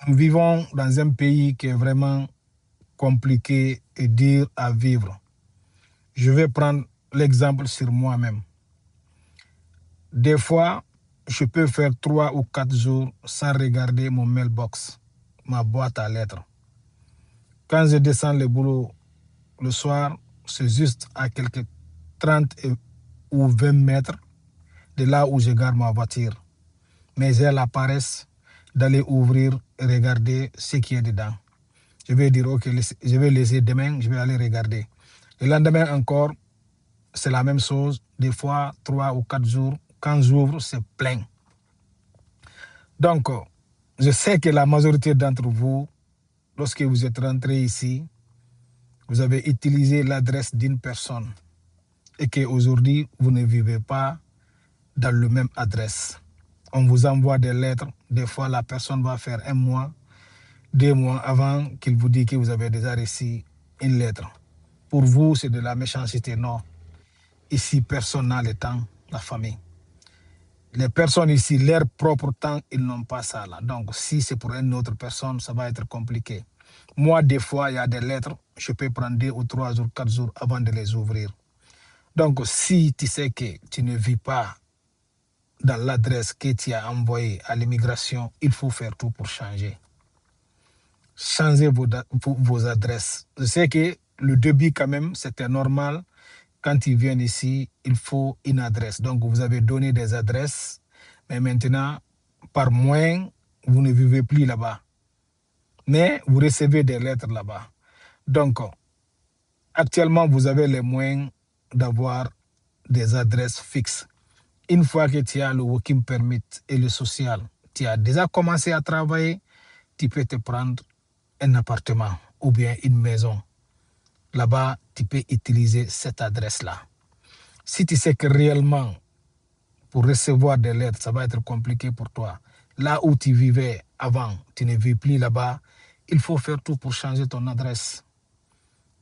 Nous vivons dans un pays qui est vraiment compliqué et dur à vivre. Je vais prendre l'exemple sur moi-même. Des fois, je peux faire 3 ou 4 jours sans regarder mon mailbox, ma boîte à lettres. Quand je descends le boulot le soir, c'est juste à quelques 30 ou 20 mètres de là où je garde ma voiture. Mais j'ai la paresse d'aller ouvrir et regarder ce qui est dedans. Je vais dire, ok, je vais laisser demain, je vais aller regarder. Le lendemain encore, c'est la même chose. Des fois, 3 ou 4 jours, quand j'ouvre, c'est plein. Donc, je sais que la majorité d'entre vous, lorsque vous êtes rentré ici, vous avez utilisé l'adresse d'une personne et qu'aujourd'hui, vous ne vivez pas dans la même adresse. On vous envoie des lettres. Des fois, la personne va faire 1 mois, 2 mois avant qu'il vous dise que vous avez déjà reçu une lettre. Pour vous, c'est de la méchanceté. Non. Ici, personne n'a le temps, la famille. Les personnes ici, leur propre temps, ils n'ont pas ça là. Donc, si c'est pour une autre personne, ça va être compliqué. Moi, des fois, il y a des lettres, je peux prendre 2 ou 3 jours, 4 jours avant de les ouvrir. Donc, si tu sais que tu ne vis pas dans l'adresse que tu as envoyée à l'immigration, il faut faire tout pour changer. Changez vos adresses. Je sais que le début, quand même, c'était normal. Quand ils viennent ici, il faut une adresse. Donc, vous avez donné des adresses, mais maintenant, par moyen, vous ne vivez plus là-bas. Mais vous recevez des lettres là-bas. Donc, actuellement, vous avez les moyens d'avoir des adresses fixes. Une fois que tu as le working permit et le social, tu as déjà commencé à travailler, tu peux te prendre un appartement ou bien une maison. Là-bas, tu peux utiliser cette adresse-là. Si tu sais que réellement, pour recevoir des lettres, ça va être compliqué pour toi, là où tu vivais avant, tu ne vis plus là-bas, il faut faire tout pour changer ton adresse.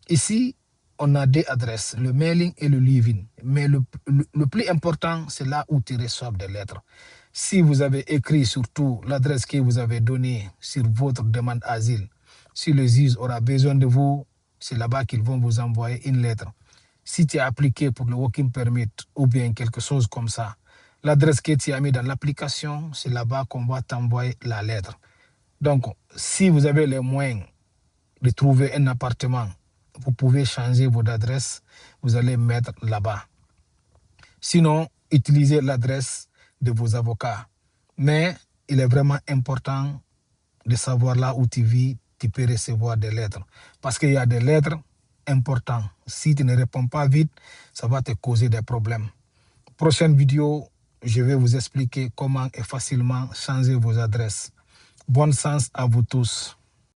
Ici, on a 2 adresses, le mailing et le living. Mais le plus important, c'est là où tu reçois des lettres. Si vous avez écrit surtout l'adresse que vous avez donnée sur votre demande d'asile, si le juge aura besoin de vous, c'est là-bas qu'ils vont vous envoyer une lettre. Si tu as appliqué pour le working permit ou bien quelque chose comme ça, l'adresse que tu as mis dans l'application, c'est là-bas qu'on va t'envoyer la lettre. Donc, si vous avez les moyens de trouver un appartement, vous pouvez changer votre adresse, vous allez mettre là-bas. Sinon, utilisez l'adresse de vos avocats. Mais il est vraiment important de savoir là où tu vis, tu peux recevoir des lettres. Parce qu'il y a des lettres importantes. Si tu ne réponds pas vite, ça va te causer des problèmes. Prochaine vidéo, je vais vous expliquer comment et facilement changer vos adresses. Bonne chance à vous tous.